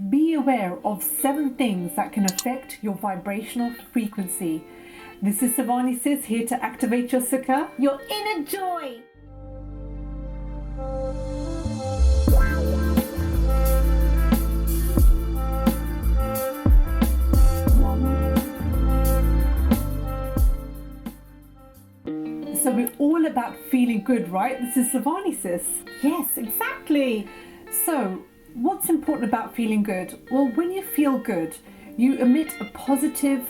Be aware of 7 things that can affect your vibrational frequency. This is SavaniSis here to activate your Sukha, your inner joy. So we're all about feeling good, right? This is SavaniSis. Yes, exactly. So what's important about feeling good? Well, when you feel good, you emit a positive,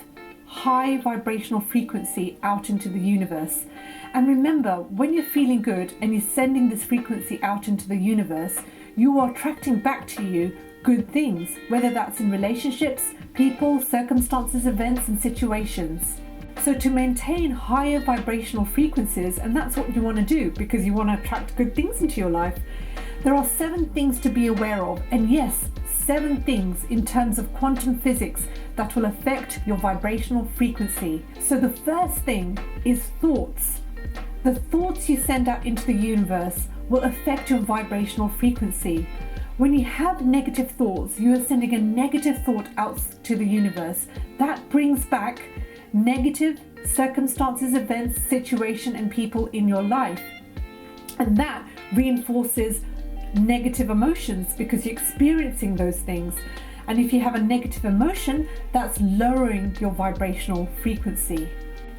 high vibrational frequency out into the universe. And remember, when you're feeling good and you're sending this frequency out into the universe, you are attracting back to you good things, whether that's in relationships, people, circumstances, events, and situations. So to maintain higher vibrational frequencies, and that's what you want to do because you want to attract good things into your life, there are 7 things to be aware of. And yes, 7 things in terms of quantum physics that will affect your vibrational frequency. So the first thing is thoughts. The thoughts you send out into the universe will affect your vibrational frequency. When you have negative thoughts, you are sending a negative thought out to the universe. That brings back negative circumstances, events, situation, and people in your life. And that reinforces negative emotions because you're experiencing those things. And if you have a negative emotion, that's lowering your vibrational frequency.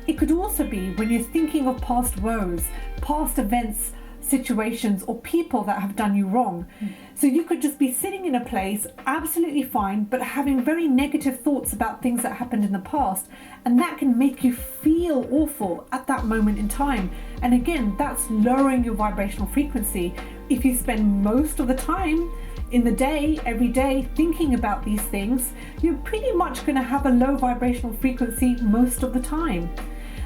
It could also be when you're thinking of past woes, past events, situations, or people that have done you wrong. So you could just be sitting in a place absolutely fine, but having very negative thoughts about things that happened in the past, and that can make you feel awful at that moment in time. And again, that's lowering your vibrational frequency. If you spend most of the time in the day, every day, thinking about these things, you're pretty much going to have a low vibrational frequency most of the time.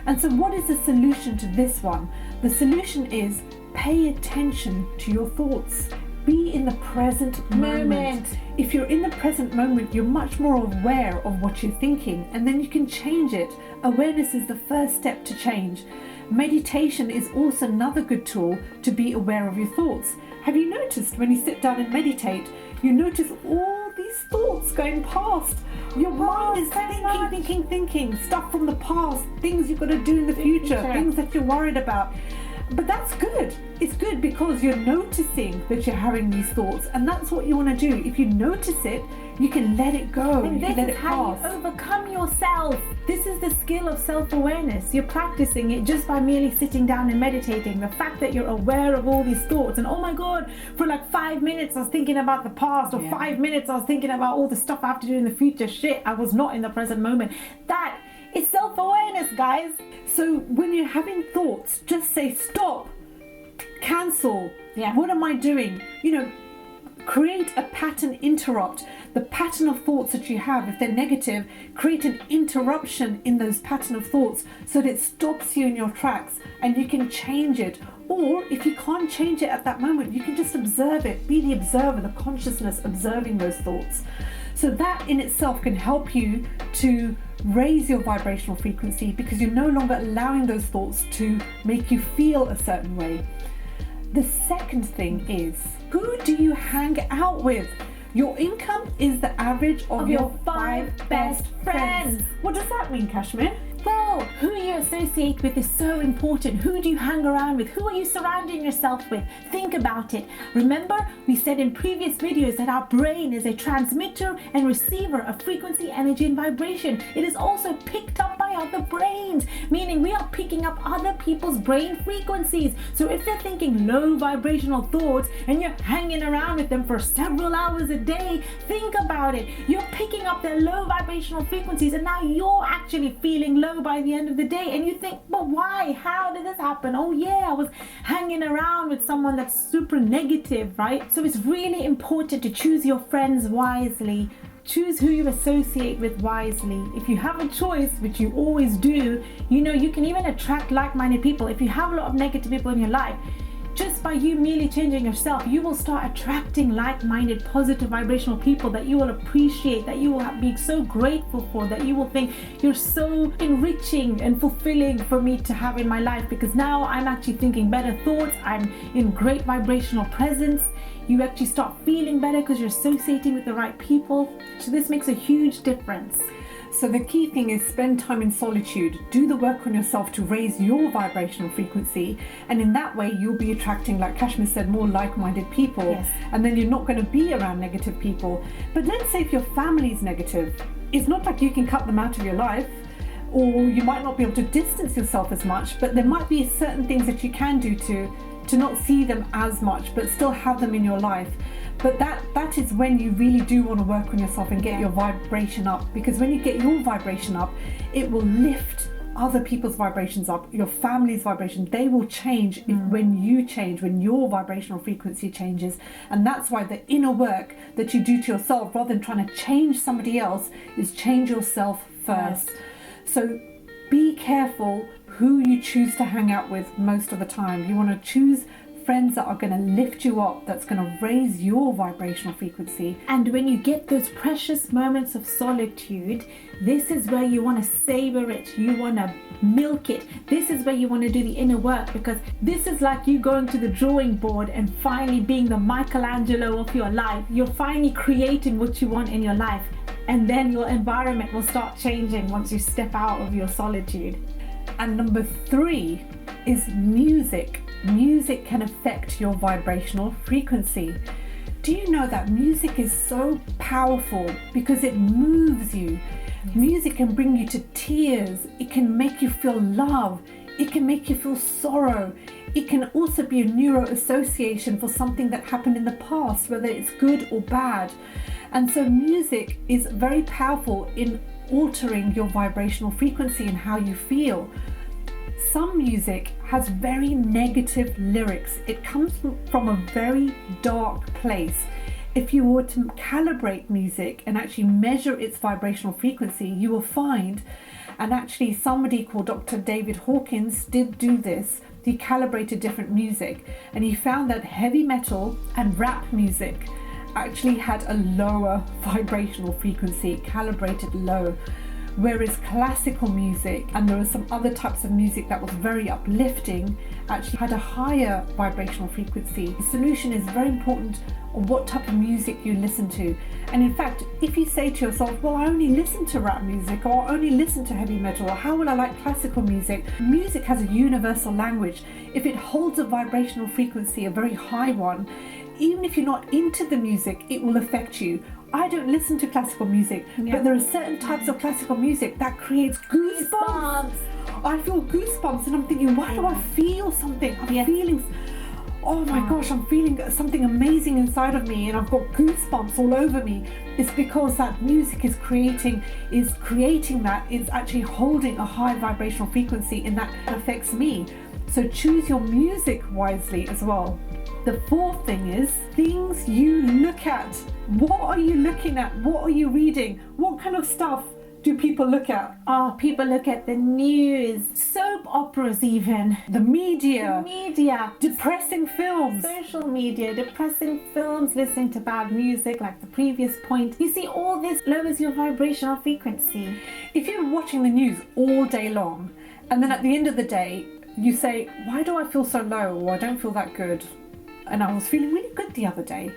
And so what is the solution to this one? The solution is pay attention to your thoughts. Be in the present moment. If you're in the present moment, you're much more aware of what you're thinking, and then you can change it. Awareness is the first step to change. Meditation is also another good tool to be aware of your thoughts. Have you noticed when you sit down and meditate, you notice all these thoughts going past? Your mind is thinking, stuff from the past, things you've got to do in the future, things that you're worried about. But that's good. It's good because you're noticing that you're having these thoughts, and that's what you want to do. If you notice it, you can let it go. And you can let it how pass. you overcome yourself. This is the skill of self-awareness. You're practicing it just by merely sitting down and meditating. The fact that you're aware of all these thoughts, and oh my God, for like 5 minutes I was thinking about the past, or 5 minutes I was thinking about all the stuff I have to do in the future. Shit, I was not in the present moment. That is self-awareness, guys. So when you're having thoughts, just say stop, cancel. What am I doing? Create a pattern, interrupt the pattern of thoughts that you have. If they're negative, create an interruption in those pattern of thoughts so that it stops you in your tracks and you can change it. Or if you can't change it at that moment, you can just observe it. Be the observer, the consciousness observing those thoughts. So that in itself can help you to raise your vibrational frequency because you're no longer allowing those thoughts to make you feel a certain way. The second thing is, who do you hang out with? Your income is the average of your 5 best friends. What does that mean, Kashmir? Well, who you associate with is so important. Who do you hang around with? Who are you surrounding yourself with? Think about it. Remember, we said in previous videos that our brain is a transmitter and receiver of frequency, energy, and vibration. It is also picked up by other brains, meaning we are picking up other people's brain frequencies. So if they're thinking low vibrational thoughts and you're hanging around with them for several hours a day, think about it. You're picking up their low vibrational frequencies, and now you're actually feeling low by the end of the day, and you think, but why? How did this happen? Oh yeah, I was hanging around with someone that's super negative, right? So it's really important to choose your friends wisely. Choose who you associate with wisely. If you have a choice, which you always do, you can even attract like-minded people. If you have a lot of negative people in your life, just by you merely changing yourself, you will start attracting like-minded, positive vibrational people that you will appreciate, that you will be so grateful for, that you will think you're so enriching and fulfilling for me to have in my life, because now I'm actually thinking better thoughts, I'm in great vibrational presence. You actually start feeling better because you're associating with the right people. So this makes a huge difference. So the key thing is spend time in solitude. Do the work on yourself to raise your vibrational frequency, and in that way you'll be attracting, like Kashmir said, more like-minded people. Yes. And then you're not going to be around negative people. But let's say if your family's negative, it's not like you can cut them out of your life, or you might not be able to distance yourself as much, but there might be certain things that you can do to not see them as much, but still have them in your life. But that is when you really do want to work on yourself and get your vibration up, because when you get your vibration up, it will lift other people's vibrations up, your family's vibration. They will change when you change, when your vibrational frequency changes. And that's why the inner work that you do to yourself, rather than trying to change somebody else, is change yourself first. So be careful who you choose to hang out with most of the time. You want to choose friends that are going to lift you up, that's going to raise your vibrational frequency. And when you get those precious moments of solitude, this is where you want to savor it. You want to milk it. This is where you want to do the inner work, because this is like you going to the drawing board and finally being the Michelangelo of your life. You're finally creating what you want in your life, and then your environment will start changing once you step out of your solitude. And number 3 is music. Music can affect your vibrational frequency. Do you know that music is so powerful because it moves you? Music can bring you to tears. It can make you feel love. It can make you feel sorrow. It can also be a neuro association for something that happened in the past, whether it's good or bad. And so music is very powerful in altering your vibrational frequency and how you feel. Some music has very negative lyrics. It comes from a very dark place. If you were to calibrate music and actually measure its vibrational frequency, you will find, and actually somebody called Dr. David Hawkins did do this. He calibrated different music and he found that heavy metal and rap music actually had a lower vibrational frequency, calibrated low, whereas classical music, and there were some other types of music that was very uplifting, actually had a higher vibrational frequency. The solution is very important on what type of music you listen to. And in fact, if you say to yourself, well, I only listen to rap music, or I only listen to heavy metal, or how will I like classical music? Music has a universal language. If it holds a vibrational frequency, a very high one, even if you're not into the music, it will affect you. I don't listen to classical music, but there are certain types of classical music that creates goosebumps. I feel goosebumps and I'm thinking, why do I feel something? I'm feeling, oh my gosh, I'm feeling something amazing inside of me and I've got goosebumps all over me. It's because that music is creating that. It's actually holding a high vibrational frequency and that affects me. So choose your music wisely as well. The 4th thing is things you look at. What are you looking at? What are you reading? What kind of stuff do people look at? People look at the news, soap operas even. The media. Depressing films. Social media, depressing films, listening to bad music like the previous point. You see, all this lowers your vibrational frequency. If you're watching the news all day long, and then at the end of the day, you say, why do I feel so low? Or I don't feel that good. And I was feeling really good the other day.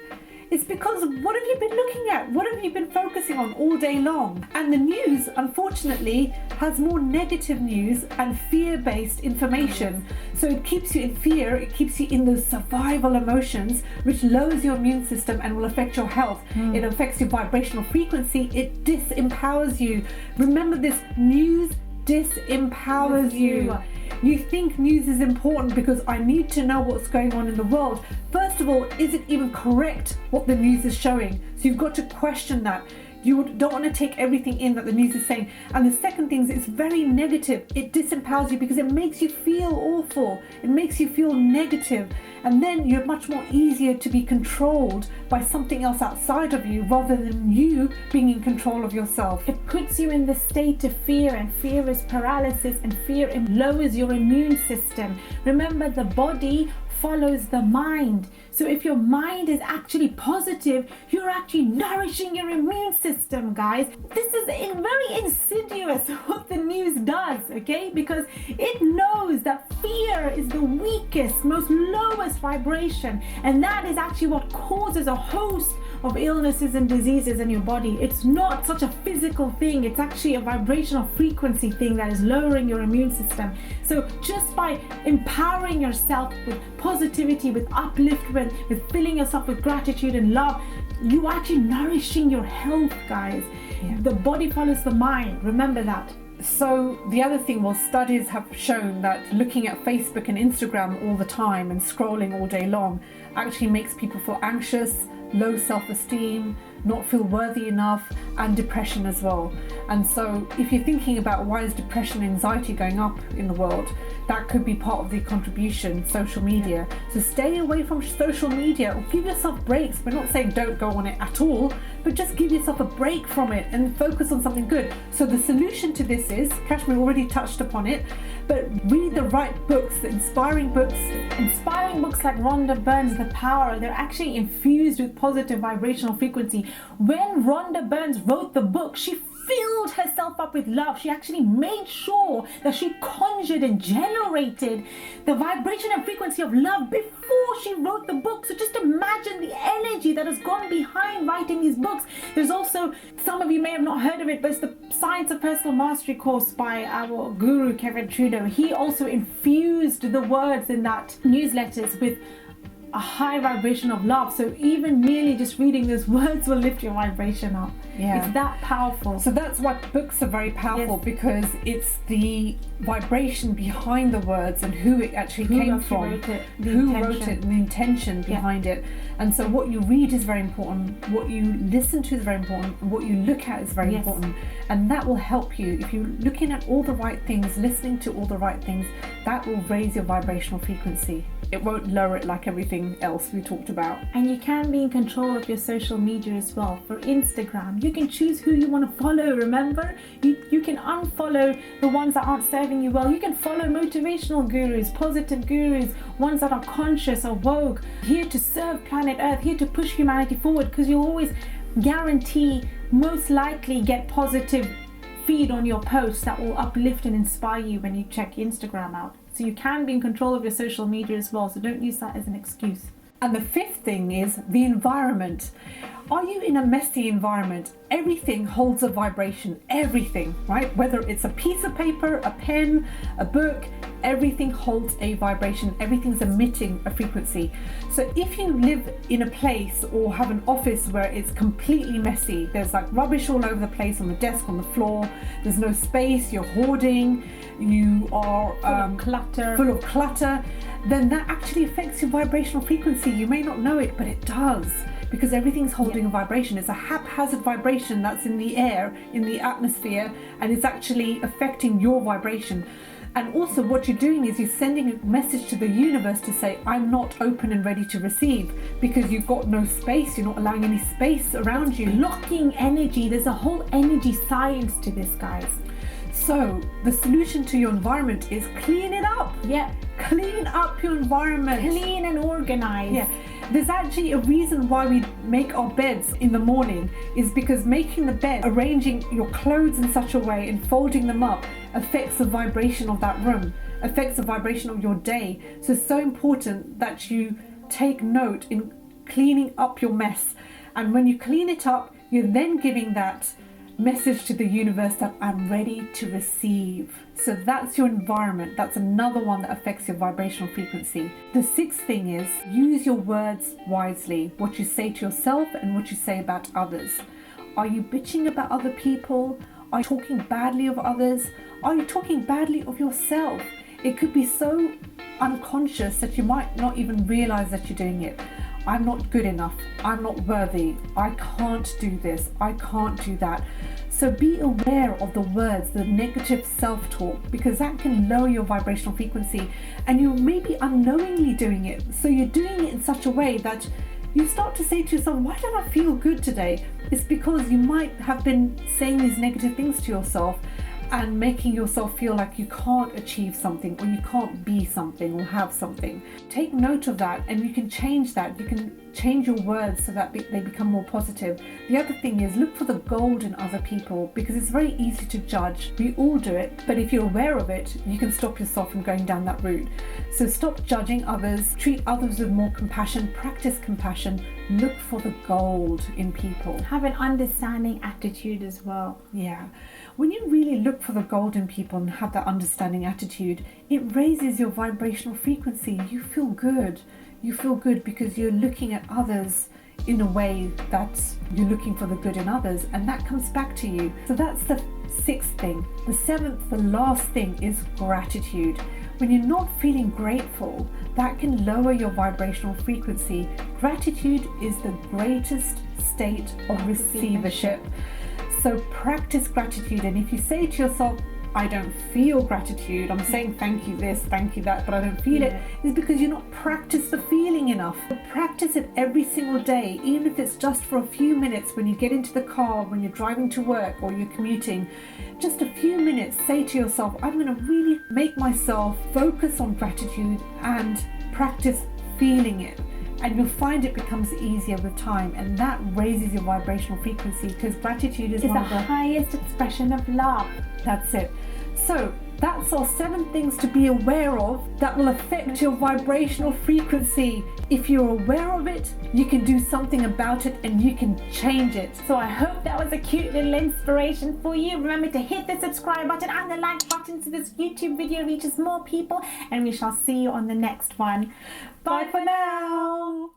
It's because what have you been looking at? What have you been focusing on all day long? And the news, unfortunately, has more negative news and fear-based information. So it keeps you in fear, it keeps you in those survival emotions, which lowers your immune system and will affect your health. It affects your vibrational frequency. It disempowers you. Remember this, news disempowers you. You think news is important because I need to know what's going on in the world. First of all, is it even correct what the news is showing? So you've got to question that. You don't want to take everything in that the news is saying. And the second thing is it's very negative. It disempowers you because it makes you feel awful. It makes you feel negative. And then you're much more easier to be controlled by something else outside of you rather than you being in control of yourself. It puts you in the state of fear, and fear is paralysis, and fear lowers your immune system. Remember, the body follows the mind. So if your mind is actually positive, you're actually nourishing your immune system, guys. This is very insidious what the news does, okay? Because it knows that fear is the weakest, most lowest vibration, and that is actually what causes a host of illnesses and diseases in your body. It's not such a physical thing, it's actually a vibrational frequency thing that is lowering your immune system. So just by empowering yourself with positivity, with upliftment, with filling yourself with gratitude and love, you are actually nourishing your health, guys. Yeah. The body follows the mind, remember that. So the other thing, well, studies have shown that looking at Facebook and Instagram all the time and scrolling all day long actually makes people feel anxious, low self-esteem, not feel worthy enough, and depression as well. And so if you're thinking about why is depression and anxiety going up in the world, that could be part of the contribution, social media. So stay away from social media, or give yourself breaks. We're not saying don't go on it at all, but just give yourself a break from it and focus on something good. So the solution to this is, Kashmir already touched upon it, but read the right books, the inspiring books. Inspiring books like Rhonda Byrne's The Power, they're actually infused with positive vibrational frequency. When Rhonda Byrne wrote the book, she filled herself up with love. She actually made sure that she conjured and generated the vibration and frequency of love before she wrote the book. So just imagine the energy that has gone behind writing these books. There's also, some of you may have not heard of it, but it's the Science of Personal Mastery course by our guru Kevin Trudeau. He also infused the words in that newsletters with a high vibration of love. So even merely just reading those words will lift your vibration up. Yeah. It's that powerful. So that's why books are very powerful, yes, because it's the vibration behind the words and who it actually came from, who wrote it, and the intention behind it. And so what you read is very important, what you listen to is very important, and what you look at is very important. And that will help you. If you're looking at all the right things, listening to all the right things, that will raise your vibrational frequency. It won't lower it like everything else we talked about. And you can be in control of your social media as well. For Instagram, you can choose who you want to follow, remember? You can unfollow the ones that aren't serving you well. You can follow motivational gurus, positive gurus, ones that are conscious or woke, here to serve planet Earth, here to push humanity forward, because you'll always guarantee, most likely get positive feed on your posts that will uplift and inspire you when you check Instagram out. So you can be in control of your social media as well, so don't use that as an excuse. And the fifth thing is the environment. Are you in a messy environment? Everything holds a vibration, everything, right? Whether it's a piece of paper, a pen, a book, everything holds a vibration, everything's emitting a frequency. So if you live in a place or have an office where it's completely messy, there's like rubbish all over the place, on the desk, on the floor, there's no space, you're hoarding, you are full of clutter, then that actually affects your vibrational frequency. You may not know it, but it does, because everything's holding a vibration. It's a haphazard vibration that's in the air, in the atmosphere, and it's actually affecting your vibration. And also what you're doing is you're sending a message to the universe to say, I'm not open and ready to receive, because you've got no space, you're not allowing any space around you. Blocking energy. There's a whole energy science to this, guys. So the solution to your environment is clean it up. Yeah. Clean up your environment. Clean and organize. Yeah. There's actually a reason why we make our beds in the morning, is because making the bed, arranging your clothes in such a way and folding them up affects the vibration of that room, affects the vibration of your day. So it's so important that you take note in cleaning up your mess. And when you clean it up, you're then giving that message to the universe that I'm ready to receive. So that's your environment. That's another one that affects your vibrational frequency. The sixth thing is use your words wisely. What you say to yourself and what you say about others. Are you bitching about other people? Are you talking badly of others? Are you talking badly of yourself? It could be so unconscious that you might not even realize that you're doing it. I'm not good enough, I'm not worthy, I can't do this, I can't do that. So be aware of the words, the negative self-talk, because that can lower your vibrational frequency, and you may be unknowingly doing it. So you're doing it in such a way that you start to say to yourself, why don't I feel good today? It's because you might have been saying these negative things to yourself, and making yourself feel like you can't achieve something, or you can't be something or have something. Take note of that, and you can change that. You can change your words so that they become more positive. The other thing is, look for the gold in other people, because it's very easy to judge. We all do it, but if you're aware of it, you can stop yourself from going down that route. So stop judging others, treat others with more compassion, practice compassion, look for the gold in people. Have an understanding attitude as well. Yeah. When you really look for the gold in people and have that understanding attitude, it raises your vibrational frequency. You feel good. You feel good because you're looking at others in a way that you're looking for the good in others, and that comes back to you. So that's the 6th thing. The 7th, the last thing, is gratitude. When you're not feeling grateful, that can lower your vibrational frequency. Gratitude is the greatest state of receivership. So practice gratitude, and if you say to yourself, I don't feel gratitude, I'm saying thank you this, thank you that, but I don't feel it, is because you're not practiced the feeling enough. Practice it every single day, even if it's just for a few minutes when you get into the car, when you're driving to work or you're commuting. Just a few minutes, say to yourself, I'm going to really make myself focus on gratitude and practice feeling it. And you'll find it becomes easier with time, and that raises your vibrational frequency, because gratitude is one of the highest expression of love. That's it. So that's our 7 things to be aware of that will affect your vibrational frequency. If you're aware of it, you can do something about it and you can change it. So I hope that was a cute little inspiration for you. Remember to hit the subscribe button and the like button so this YouTube video reaches more people, and we shall see you on the next one. Bye for now.